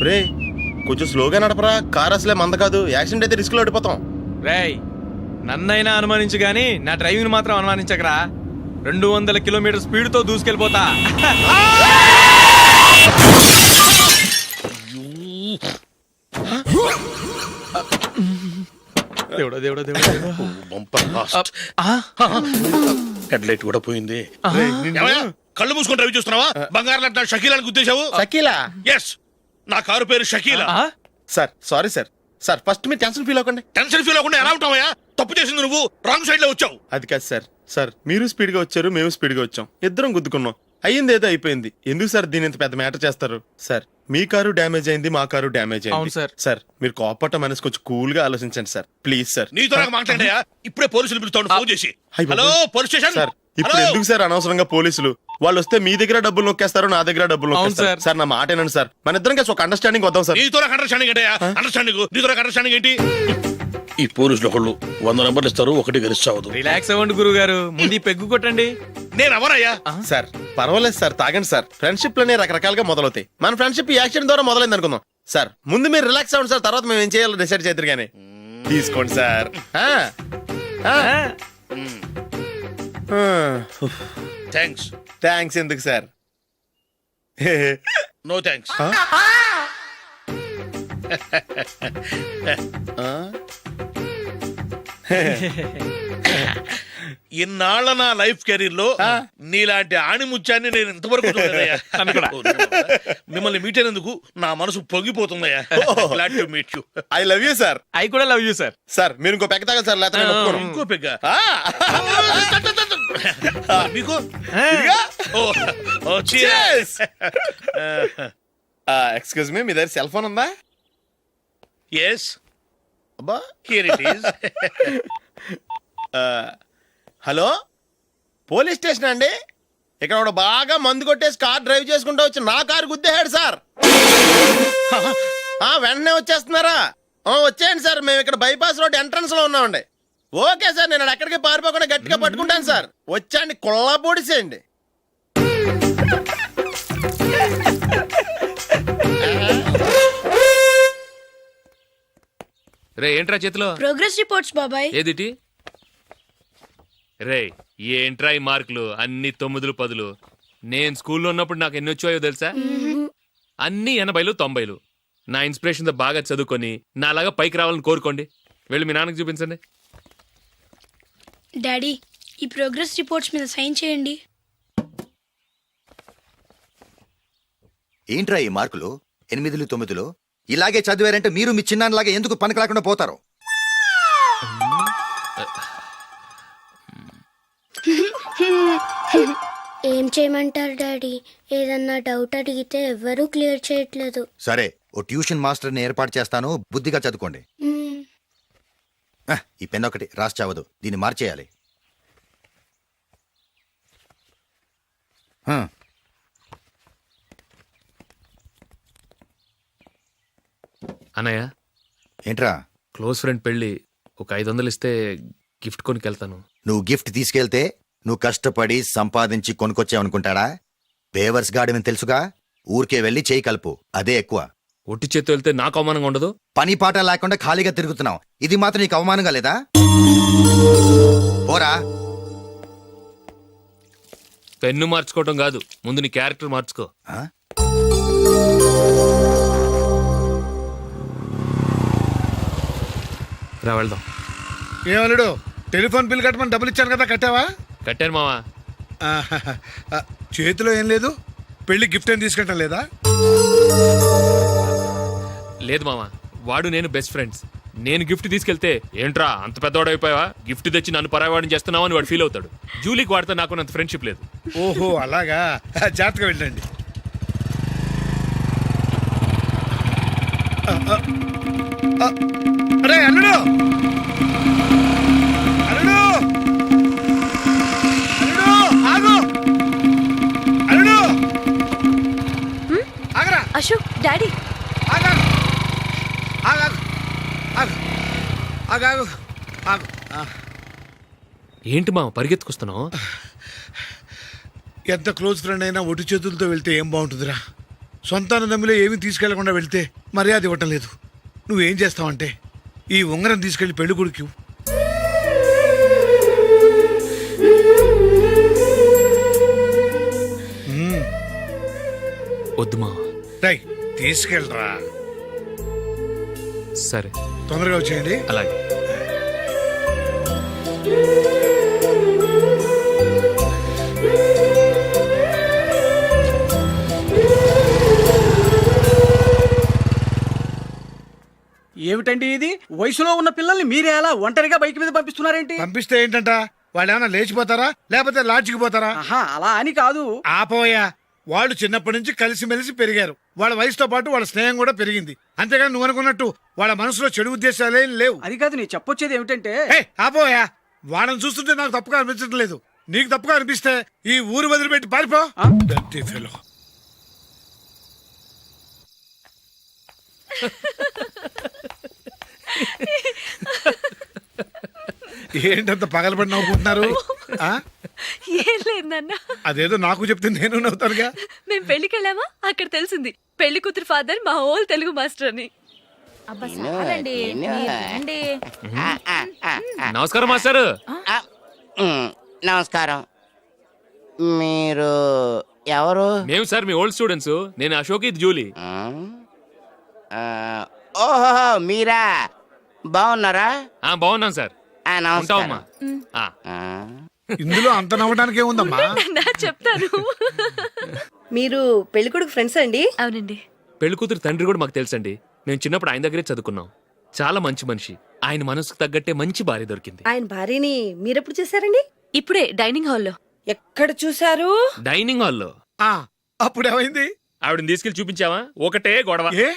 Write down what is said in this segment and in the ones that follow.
రే కొంచెం స్లోగా నడపరా, కార్ అసలే మంద కాదు, యాక్సిడెంట్ అయితే రిస్క్ లో ఓడిపోతాం. రేయ్ నన్నైనా అనుమానించు గాని నా డ్రైవింగ్ మాత్రం అనుమానించకరా. 200 కిలోమీటర్ స్పీడ్ తో దూసుకెళ్ళిపోతా. దేవుడా దేవుడా దేవుడా. Bumper last. హెడ్ లైట్ కూడా పోయింది. కళ్ళు మూసుకొని డ్రైవ్ చేస్తున్నావా? బంగారం లాంటి షకీలాని గుద్దేశావు. షకీలా? ఎస్, నా కారు పేరు Shakeela. Sir sorry sir. Sir first మీరు టెన్షన్ ఫీల్ అవ్వకండి. టెన్షన్ ఫీల్ అవ్వకుండా ఎలా ఉంటావయ్యా? తప్పు చేసింది నువ్వు, రాంగ్ సైడ్ లో వచ్చావు. అది కాదు సార్. సార్ మీరు స్పీడ్ గా వచ్చారు, మేము స్పీడ్ గా వచ్చాం, ఇద్దరం గుద్దుకున్నాం. అయ్యింది ఏదో అయిపోయింది. ఎందుకు సార్ దీని ఇంత పెద్ద మ్యాటర్ చేస్తారు? సార్ మీ కారు డ్యామేజ్ అయింది, మా కారు డ్యామేజ్ అయింది. సార్ మీరు కోపట్ట మనసు కొంచెం కూల్ గా ఆలోచించండి సార్, ప్లీజ్ సార్. నీతో నాకు మాట్లాడయా? ఇప్పుడే పోలీసులు పిలుస్తాను, ఫోన్ చేసి. Hello police station. సార్ ఇప్పుడు ఎందుకు సార్ అనవసరంగా పోలీసులు? వాళ్ళు వస్తే మీ దగ్గర డబ్బులు నొక్కేస్తారు, నా దగ్గర డబ్బులు నొక్కేస్తారు. సార్ నా మాట ఏనండి సార్, మన ఇద్దరం కలిసి ఒక అండర్స్టాండింగ్ వద్దాం సార్. నీతో నాకు అండర్స్టాండింగ్ ఏంటయ్యా? అండర్స్టాండింగ్ నీతో నాకు అండర్స్టాండింగ్ ఏంటి? ఈ పోలీసులు ఒకళ్ళు 100 నెంబర్లు ఇస్తారు, ఒకటి గెలిచావదు. రిలాక్స్ అవ్వండి గురువు గారు, ముందు పెగ్గు కొట్టండి. నేను ఎవరయ్యా? సార్ పర్వాలేదు సార్, తాగండి సార్. ఫ్రెండ్షిప్ లోనే రకరకాలుగా మొదలవుతాయి. మన ఫ్రెండ్షిప్ ఈ యాక్సిడెంట్ ద్వారా మొదలైంది అనుకుందాం. సార్ ముందు మీరు రిలాక్స్ అవ్వండి సార్, తర్వాత మేము ఏం చేయాలో డిసైడ్ చేద్దరు కానీ. తీసుకోండి సార్. థ్యాంక్స్. థ్యాంక్స్ ఎందుకు సార్? No thanks. ఇన్నాళ్ళ నా లైఫ్ కెరీర్ లో నీలాంటి ఆణిముత్యాన్ని నేను ఇంతవరకు చూడలేదయ్యా. మిమ్మల్ని మీట్ అయినందుకు నా మనసు పొంగిపోతుందయ్యా. Glad to meet you. I love you sir. I కూడా లవ్ యూ సార్. సార్ మీరు ఇంకో పెక్క తాగండి సార్, లేకపోతే నేను ఒప్పుకోను. ఇంకో పెగ్గ మీకు? ఎక్స్క్యూజ్ మీ, మీ దగ్గర సెల్ ఫోన్ ఉందా? ఎస్, అబ్బా here it is. Hello police station అండి. ఇక్కడ ఒకడు బాగా మందు కొట్టేసి కార్ డ్రైవ్ చేసుకుంటూ వచ్చి నా కారు గుద్దేశాడు సార్. వెంటనే వచ్చేస్తున్నారా? వచ్చేయండి సార్, మేము ఇక్కడ బైపాస్ రోడ్ ఎంట్రన్స్ లో ఉన్నామండి. ఓకే సార్, నేను ఎక్కడికి పారిపోకుండా గట్టిగా పట్టుకుంటాను సార్. వచ్చాండి, కుళ్ళ పొడిసేయండి. రే ఏంట్రా చేతిలో? ప్రోగ్రెస్ రిపోర్ట్స్ బాబాయ్. ఏదిటి? రే ఏంట్రా ఈ మార్కులు అన్ని 9, 10? నేను స్కూల్లో ఉన్నప్పుడు నాకు ఎన్ని వచ్చాయో తెలుసా? అన్ని 80, 90. నా ఇన్స్పిరేషన్ తో బాగా చదువుకొని నాలాగా పైకి రావాలని కోరుకోండి. వెళ్ళి మీ నాన్నకి చూపించండి. డాడీ ఈ ప్రోగ్రెస్ రిపోర్ట్స్ మీద సైన్ చేయండి. ఏంట్రా ఈ మార్కులు 8, 9? ఇలాగే చదివారంటే మీరు మీ చిన్నాన్నలాగా ఎందుకు పనికిలాకుండా పోతారు? ఏం చేయమంటారు డాడీ? ఏదన్నా డౌట్ అడిగితే ఎవ్వరూ క్లియర్ చేయట్లేదు. సరే, ఓ ట్యూషన్ మాస్టర్ని ఏర్పాటు చేస్తాను, బుద్ధిగా చదువుకోండి. ఈ పెన్ ఒకటి రాసి చావదు, దీన్ని మార్చేయాలి. అన్నయ్య ఏంట్రా? క్లోజ్ ఫ్రెండ్ పెళ్ళి, ఒక 500 ఇస్తే గిఫ్ట్ కొనికెళ్తాను. నువ్వు గిఫ్ట్ తీసుకెళ్తే నువ్వు కష్టపడి సంపాదించి కొనుక్కొచ్చావనుకుంటాడా? బేవర్స్ గాడివని తెలుసుగా. ఊరికే వెళ్ళి చేయి కలుపు, అదే ఎక్కువ. ఒట్టి చేత్తో వెళ్తే నాకు అవమానంగా ఉండదు? పని పాట లేకుండా ఖాళీగా తిరుగుతున్నావు, ఇది మాత్రం నీకు అవమానంగా లేదా? పోరా. పెన్ను మార్చుకోవటం కాదు, ముందు నీ క్యారెక్టర్ మార్చుకో. రా వెళ్దాం. ఏమలుడు, టెలిఫోన్ బిల్ కట్టమని డబ్బులు ఇచ్చాను కదా, కట్టావా? కట్టాను మావా. చేతిలో ఏం లేదు, పెళ్లి గిఫ్ట్ ఏం తీసుకుంటా లేదా? లేదు మావా, వాడు నేను బెస్ట్ ఫ్రెండ్స్. నేను గిఫ్ట్ తీసుకెళ్తే ఏంట్రా అంత పెద్దవాడు అయిపోయావా, గిఫ్ట్ తెచ్చి నన్ను పరాయవాడిని చేస్తున్నావు అని వాడు ఫీల్ అవుతాడు. జూలీకి వాడితే నాకు అంత ఫ్రెండ్షిప్ లేదు. ఓహో అలాగా, జాగ్రత్తగా వెళ్ళండి. అరే అల్లుడు, అల్లుడు, అల్లుడు ఆగు, అల్లుడు ఆగరా. అశోక్ డాడీ ఆగు, ఆగు, ఆగు, ఆగు, ఆగు. ఏంటి మావ పరిగెత్తుకొస్తున్నావు? ఎంత క్లోజ్ ఫ్రెండ్ అయినా ఒటి చేతులతో వెళ్తే ఏం బాగుంటుందిరా? సొంత అన్నదమ్ములే ఏమీ తీసుకెళ్లకుండా వెళ్తే మర్యాద ఇవ్వటం లేదు. నువ్వేం చేస్తావంటే ఈ ఉంగరం తీసుకెళ్లి పెళ్లి కొడుకు వద్దు మావా. రై తీసుకెళ్ళరా. సరే తొందరగా వచ్చేయండి. అలాగే. ఏమిటండి ఇది? వయసులో ఉన్న పిల్లల్ని మీరే అలా ఒంటరిగా బైక్ మీద పంపిస్తున్నారేంటి? పంపిస్తే ఏంటంట, వాళ్ళు ఏమైనా లేచిపోతారా లేకపోతే లాడ్జికి పోతారా? ఆహా, అలా అని కాదు. ఆపోయా, వాళ్ళు చిన్నప్పటి నుంచి కలిసిమెలిసి పెరిగారు. వాళ్ళ వయసుతో పాటు వాళ్ళ స్నేహం కూడా పెరిగింది. అంతేగాని నువ్వు అనుకున్నట్టు వాళ్ళ మనసులో చెడు ఉద్దేశాలేం లేవు. అది కాదు, నేను చెప్పొచ్చేది ఏమిటంటే, ఆపోయా, వాళ్ళని చూస్తుంటే నాకు తప్పుగా అనిపించడం లేదు. నీకు తప్పుగా అనిపిస్తే ఈ ఊరు వదిలిపెట్టి పారిపో. Dirty fellow. ఏంటంత పగలబడి నవ్వుకుంటున్నారు? ఏం లేదు నాన్న, అదేదో నాకు చెప్తే నేను నవ్వుతానుగా. మేము పెళ్లికి వెళ్ళామా, అక్కడ తెలిసింది పెళ్లి కూతురు ఫాదర్ మా హోల్ తెలుగు మాస్టర్ అని. నమస్కారం మాస్టర్. నమస్కారం. మీరు ఎవరు? మేము సార్ మీ ఓల్డ్ స్టూడెంట్స్. నేను అశోక్, ఇది జూలీ. ఓహో, మీరా? బాగున్నారా? బాగున్నాం సార్. నమస్కారం. ఇందులో అంత నవ్వడానికి ఏముందమ్మా? నా చెప్తాను. మీరు పెళ్ళికొడుకు ఫ్రెండ్స్ అండి? అవునండి. పెళ్లి కూతురు తండ్రి కూడా మాకు తెలుసండి. మేము చిన్నప్పుడు ఆయన దగ్గరే చదువుకున్నాం. చాలా మంచి మనిషి. ఆయన మనసుకు తగ్గట్టే మంచి భార్య దొరికింది. ఆయన భార్యని మీరెప్పుడు చూసారండి? ఇప్పుడే డైనింగ్ హాల్లో. ఎక్కడ చూసారు? డైనింగ్ హాల్లో. అప్పుడు ఏమైంది? ఆవిడని తీసుకెళ్లి చూపించావా? ఒకటే గొడవ. ఏ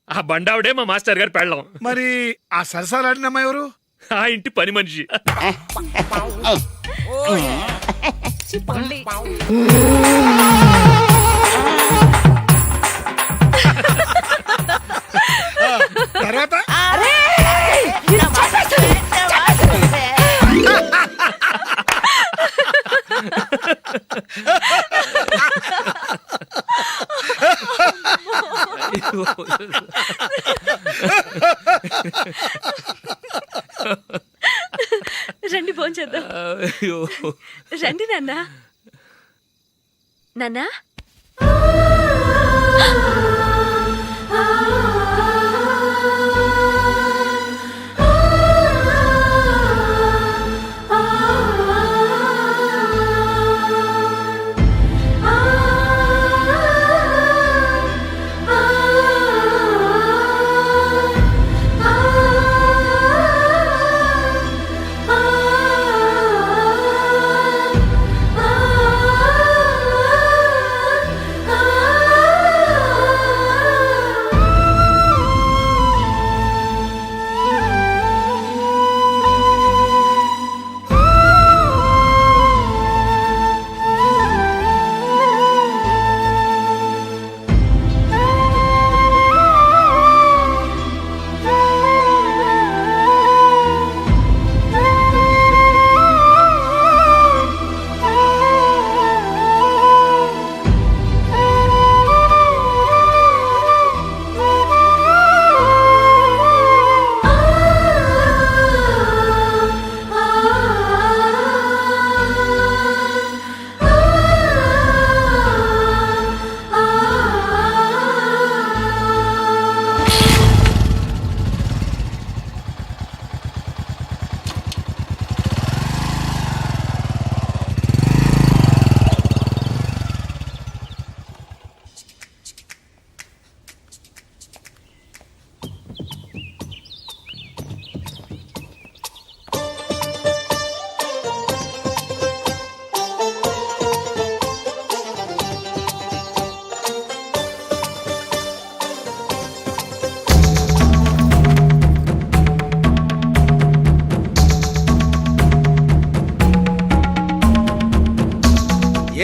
ఆ బండావిడే మా మాస్టర్ గారు పెళ్ళం. మరి ఆ సరసాలాడిన అమ్మాయి ఎవరు? ఆ ఇంటి పని మనిషి. తర్వాత రండి భోంచేద్దాం. రండి నాన్న. నాన్న,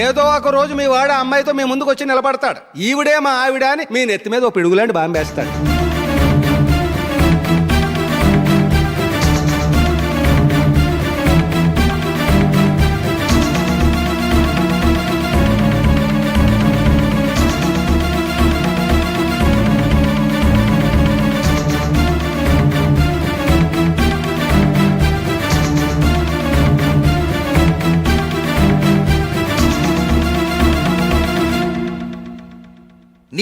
ఏదో ఒక రోజు మీ వాడు అమ్మాయితో మీ ముందుకు వచ్చి నిలబడతాడు. ఈవిడే మా ఆవిడ అని మీ నెత్తి మీద ఓ పిడుగులాంటి బాంబేస్తాడు.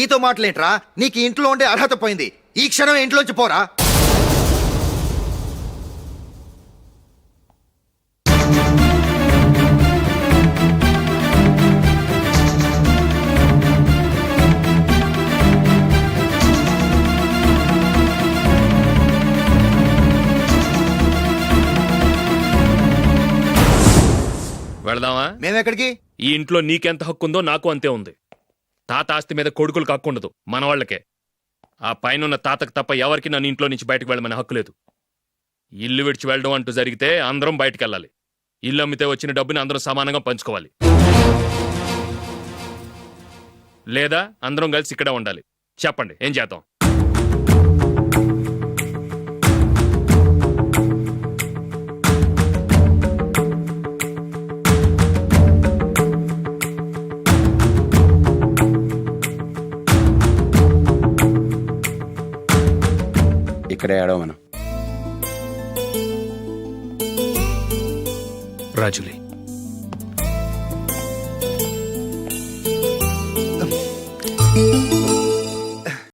నీతో మాటలేంట్రా? నీకు ఈ ఇంట్లో ఉండే అర్హత పోయింది. ఈ క్షణం ఇంట్లోంచి పోరా. వెళదామా? మేమెక్కడికి? ఈ ఇంట్లో నీకెంత హక్కు ఉందో నాకు అంతే ఉంది. తాత ఆస్తి మీద కొడుకులు హక్కుండదు, మన వాళ్ళకే. ఆ పైన తాతకు తప్ప ఎవరికి నన్ను ఇంట్లో నుంచి బయటకు వెళ్ళమనే హక్కు లేదు. ఇల్లు విడిచి వెళ్ళడం అంటూ జరిగితే అందరం బయటకు వెళ్ళాలి. ఇల్లు అమ్మితే వచ్చిన డబ్బుని అందరం సమానంగా పంచుకోవాలి. లేదా అందరం కలిసి ఇక్కడే ఉండాలి. చెప్పండి, ఏం చేద్దాం? ఇక్కడే ఆడో మనం. రాజులి,